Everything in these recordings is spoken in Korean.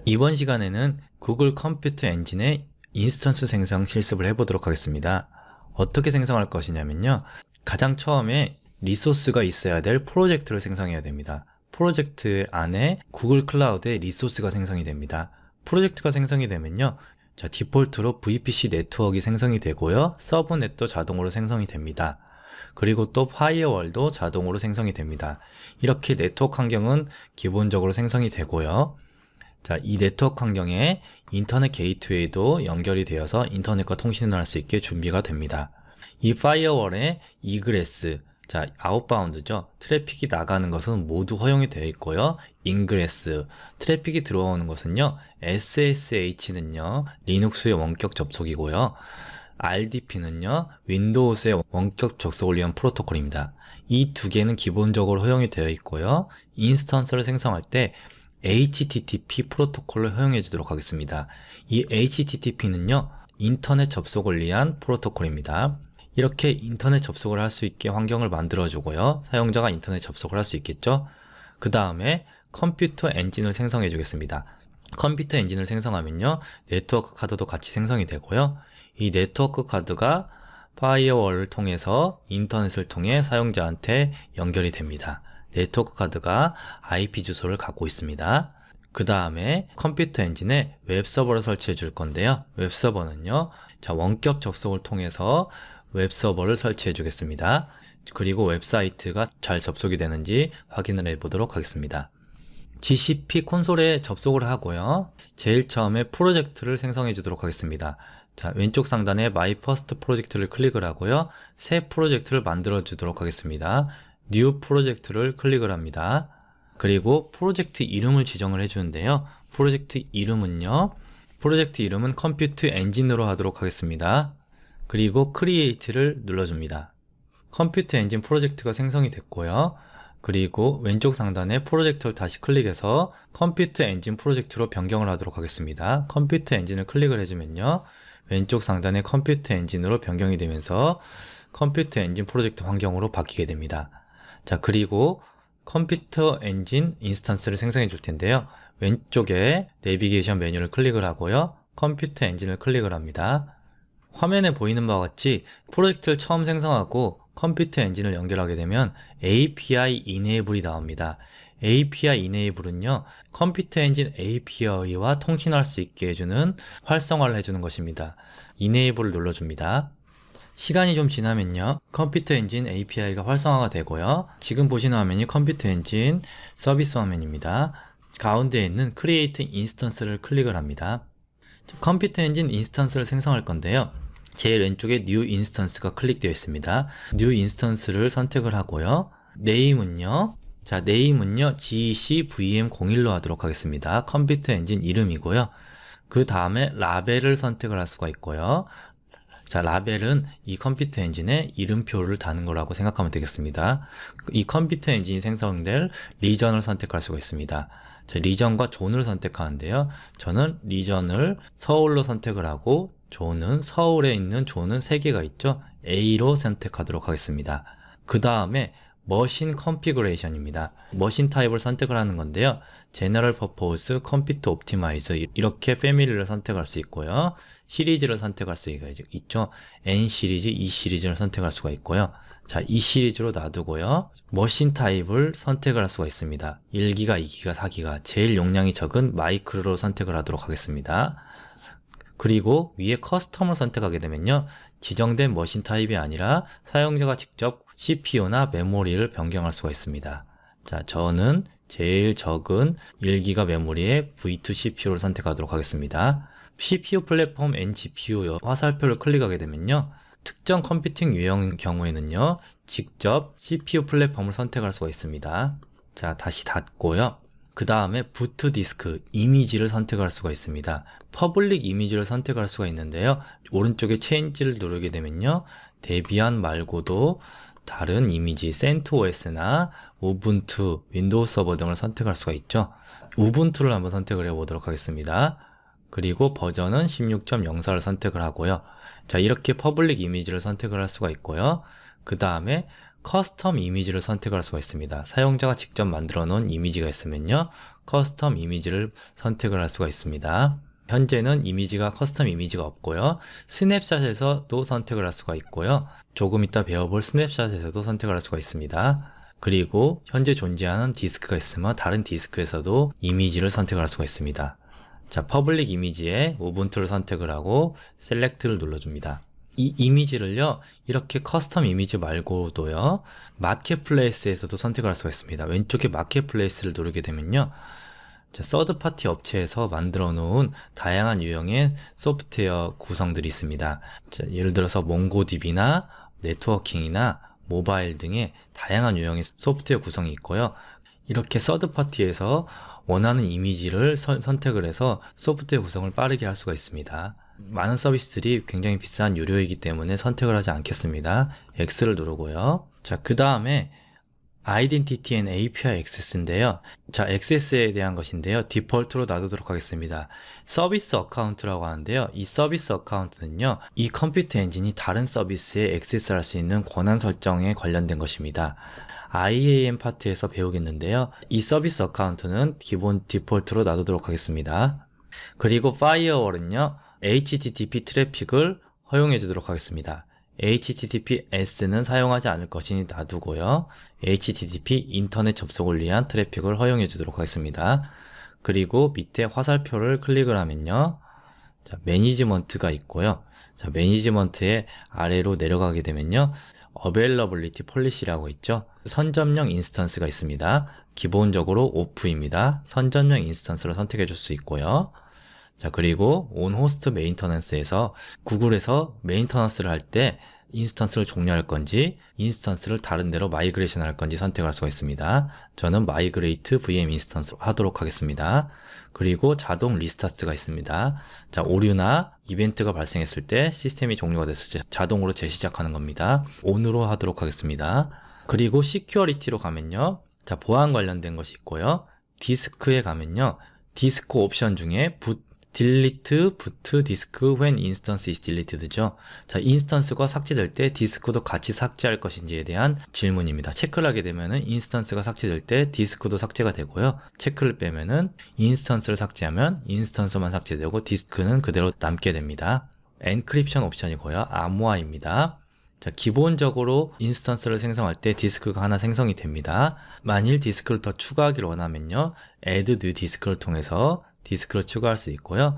이번 시간에는 구글 컴퓨터 엔진의 인스턴스 생성 실습을 해보도록 하겠습니다. 어떻게 생성할 것이냐면요. 가장 처음에 리소스가 있어야 될 프로젝트를 생성해야 됩니다. 프로젝트 안에 구글 클라우드의 리소스가 생성이 됩니다. 프로젝트가 생성이 되면요. 자, 디폴트로 VPC 네트워크가 생성이 되고요. 서브넷도 자동으로 생성이 됩니다. 그리고 또 파이어월도 자동으로 생성이 됩니다. 이렇게 네트워크 환경은 기본적으로 생성이 되고요. 자, 이 네트워크 환경에 인터넷 게이트웨이도 연결이 되어서 인터넷과 통신을 할 수 있게 준비가 됩니다. 이 파이어월의 이그레스, 자, 아웃바운드죠. 트래픽이 나가는 것은 모두 허용이 되어 있고요. 인그레스, 트래픽이 들어오는 것은요. SSH는요. 리눅스의 원격 접속이고요. RDP는요. 윈도우스의 원격 접속을 위한 프로토콜입니다. 이 두 개는 기본적으로 허용이 되어 있고요. 인스턴스를 생성할 때 HTTP 프로토콜을 허용해 주도록 하겠습니다. 이 HTTP는요, 인터넷 접속을 위한 프로토콜입니다. 이렇게 인터넷 접속을 할 수 있게 환경을 만들어 주고요. 사용자가 인터넷 접속을 할 수 있겠죠. 그 다음에 컴퓨터 엔진을 생성해 주겠습니다. 컴퓨터 엔진을 생성하면요, 네트워크 카드도 같이 생성이 되고요. 이 네트워크 카드가 파이어월을 통해서 인터넷을 통해 사용자한테 연결이 됩니다. 네트워크 카드가 IP 주소를 갖고 있습니다. 그 다음에 컴퓨터 엔진에 웹서버를 설치해 줄 건데요. 웹서버는요, 자, 원격 접속을 통해서 웹서버를 설치해 주겠습니다. 그리고 웹사이트가 잘 접속이 되는지 확인을 해 보도록 하겠습니다. GCP 콘솔에 접속을 하고요. 제일 처음에 프로젝트를 생성해 주도록 하겠습니다. 자, 왼쪽 상단에 My First 프로젝트를 클릭을 하고요. 새 프로젝트를 만들어 주도록 하겠습니다. New 프로젝트를 클릭을 합니다. 그리고 프로젝트 이름을 지정을 해주는데요. 프로젝트 이름은 컴퓨터 엔진으로 하도록 하겠습니다. 그리고 Create를 눌러줍니다. 컴퓨터 엔진 프로젝트가 생성이 됐고요. 그리고 왼쪽 상단에 프로젝트를 다시 클릭해서 컴퓨터 엔진 프로젝트로 변경을 하도록 하겠습니다. 컴퓨터 엔진을 클릭을 해주면요. 왼쪽 상단에 컴퓨터 엔진으로 변경이 되면서 컴퓨터 엔진 프로젝트 환경으로 바뀌게 됩니다. 자, 그리고 컴퓨터 엔진 인스턴스를 생성해 줄 텐데요. 왼쪽에 내비게이션 메뉴를 클릭을 하고요. 컴퓨터 엔진을 클릭을 합니다. 화면에 보이는 바와 같이 프로젝트를 처음 생성하고 컴퓨터 엔진을 연결하게 되면 API Enable이 나옵니다. API Enable은요, 컴퓨터 엔진 API와 통신할 수 있게 해주는 활성화를 해주는 것입니다. Enable을 눌러줍니다. 시간이 좀 지나면요, 컴퓨터 엔진 API가 활성화가 되고요. 지금 보시는 화면이 컴퓨터 엔진 서비스 화면입니다. 가운데에 있는 Create Instance를 클릭을 합니다. 컴퓨터 엔진 인스턴스를 생성할 건데요. 제일 왼쪽에 New Instance가 클릭되어 있습니다. New Instance를 선택을 하고요. 네임은요, 자, 네임은요, GCVM01로 하도록 하겠습니다. 컴퓨터 엔진 이름이고요. 그 다음에 라벨을 선택을 할 수가 있고요. 자, 라벨은 이 컴퓨터 엔진에 이름표를 다는 거라고 생각하면 되겠습니다. 이 컴퓨터 엔진이 생성될 리전을 선택할 수가 있습니다. 자, 리전과 존을 선택하는데요. 저는 리전을 서울로 선택을 하고 존은 서울에 있는 존은 3개가 있죠. A로 선택하도록 하겠습니다. 그 다음에 머신 컨피그레이션입니다. 머신 타입을 선택을 하는 건데요. 제너럴 퍼포스 컴퓨터 옵티마이즈 이렇게 패밀리를 선택할 수 있고요. 시리즈를 선택할 수 있죠. N 시리즈, E 시리즈를 선택할 수가 있고요. 자, 이 시리즈로 놔두고요. 머신 타입을 선택을 할 수가 있습니다. 1기가, 2기가, 4기가 제일 용량이 적은 마이크로로 선택을 하도록 하겠습니다. 그리고 위에 커스텀을 선택하게 되면요. 지정된 머신 타입이 아니라 사용자가 직접 CPU나 메모리를 변경할 수가 있습니다. 자, 저는 제일 적은 1기가 메모리에 V2 CPU를 선택하도록 하겠습니다. CPU 플랫폼 N GPU 화살표를 클릭하게 되면요. 특정 컴퓨팅 유형 경우에는요. 직접 CPU 플랫폼을 선택할 수가 있습니다. 자, 다시 닫고요. 그 다음에 부트 디스크 이미지를 선택할 수가 있습니다. 퍼블릭 이미지를 선택할 수가 있는데요. 오른쪽에 체인지를 누르게 되면요. 데비안 말고도 다른 이미지 CentOS나 우분투, 윈도우 서버 등을 선택할 수가 있죠. 우분투를 한번 선택을 해보도록 하겠습니다. 그리고 버전은 16.04를 선택을 하고요. 자, 이렇게 퍼블릭 이미지를 선택을 할 수가 있고요. 그 다음에 커스텀 이미지를 선택할 수가 있습니다. 사용자가 직접 만들어 놓은 이미지가 있으면요, 커스텀 이미지를 선택을 할 수가 있습니다. 현재는 커스텀 이미지가 없고요. 스냅샷에서도 선택을 할 수가 있고요. 조금 이따 배워볼 스냅샷에서도 선택을 할 수가 있습니다. 그리고 현재 존재하는 디스크가 있으면 다른 디스크에서도 이미지를 선택을 할 수가 있습니다. 자, 퍼블릭 이미지에 우분투를 선택을 하고 셀렉트를 눌러줍니다. 이 이미지를요, 이렇게 커스텀 이미지 말고도요, 마켓플레이스에서도 선택을 할 수가 있습니다. 왼쪽에 마켓플레이스를 누르게 되면요, 서드 파티 업체에서 만들어 놓은 다양한 유형의 소프트웨어 구성들이 있습니다. 자, 예를 들어서 몽고디비나 네트워킹이나 모바일 등의 다양한 유형의 소프트웨어 구성이 있고요. 이렇게 서드 파티에서 원하는 이미지를 선택을 해서 소프트웨어 구성을 빠르게 할 수가 있습니다. 많은 서비스들이 굉장히 비싼 유료이기 때문에 선택을 하지 않겠습니다. X를 누르고요. 자, 그 다음에 Identity and API Access인데요. 자, 액세스에 대한 것인데요. 디폴트로 놔두도록 하겠습니다. 서비스 어카운트라고 하는데요. 이 서비스 어카운트는요, 이 컴퓨터 엔진이 다른 서비스에 액세스할 수 있는 권한 설정에 관련된 것입니다. IAM 파트에서 배우겠는데요. 이 서비스 어카운트는 기본 디폴트로 놔두도록 하겠습니다. 그리고 파이어월은요, HTTP 트래픽을 허용해 주도록 하겠습니다. HTTPS는 사용하지 않을 것이니 놔두고요. HTTP 인터넷 접속을 위한 트래픽을 허용해 주도록 하겠습니다. 그리고 밑에 화살표를 클릭을 하면요, 자, 매니지먼트가 있고요. 자, 매니지먼트의 아래로 내려가게 되면요, 어베일러블리티 폴리시라고 있죠. 선점형 인스턴스가 있습니다. 기본적으로 오프입니다. 선점형 인스턴스를 선택해 줄 수 있고요. 자, 그리고 온 호스트 메인터넌스에서 구글에서 메인터넌스를 할 때 인스턴스를 종료할 건지 인스턴스를 다른 데로 마이그레이션 할 건지 선택할 수가 있습니다. 저는 마이그레이트 VM 인스턴스 하도록 하겠습니다. 그리고 자동 리스타트가 있습니다. 자, 오류나 이벤트가 발생했을 때, 시스템이 종료가 됐을 때 자동으로 재시작하는 겁니다. ON으로 하도록 하겠습니다. 그리고 시큐어리티로 가면요, 자, 보안 관련된 것이 있고요. 디스크에 가면요, 디스크 옵션 중에 delete boot disk when instance is deleted죠. 자, 인스턴스가 삭제될 때 디스크도 같이 삭제할 것인지에 대한 질문입니다. 체크를 하게 되면은 인스턴스가 삭제될 때 디스크도 삭제가 되고요. 체크를 빼면은 인스턴스를 삭제하면 인스턴스만 삭제되고 디스크는 그대로 남게 됩니다. 엔크립션 옵션이고요. 암호화입니다. 자, 기본적으로 인스턴스를 생성할 때 디스크가 하나 생성이 됩니다. 만일 디스크를 더 추가하기를 원하면요, add new 디스크를 통해서 디스크를 추가할 수 있고요.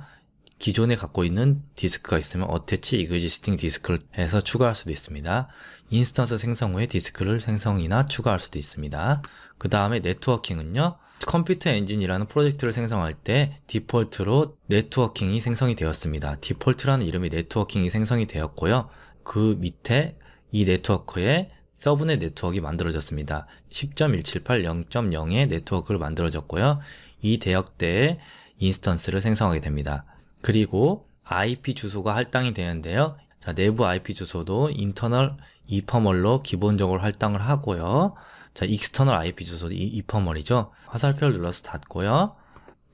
기존에 갖고 있는 디스크가 있으면 attach existing 디스크를 해서 추가할 수도 있습니다. 인스턴스 생성 후에 디스크를 생성이나 추가할 수도 있습니다. 그 다음에 네트워킹은요, 컴퓨터 엔진이라는 프로젝트를 생성할 때 디폴트로 네트워킹이 생성이 되었습니다. 디폴트라는 이름의 네트워킹이 생성이 되었고요. 그 밑에 이 네트워크에 서브넷 네트워크가 만들어졌습니다. 10.178.0.0의 네트워크를 만들어졌고요. 이 대역대에 인스턴스를 생성하게 됩니다. 그리고 IP 주소가 할당이 되는데요. 자, 내부 IP 주소도 인터널 이퍼멀로 기본적으로 할당을 하고요. 자, 익스터널 IP 주소도 이퍼멀이죠. 화살표를 눌러서 닫고요.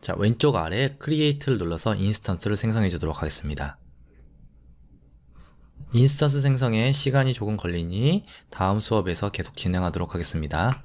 자, 왼쪽 아래 크리에이트를 눌러서 인스턴스를 생성해 주도록 하겠습니다. 인스턴스 생성에 시간이 조금 걸리니 다음 수업에서 계속 진행하도록 하겠습니다.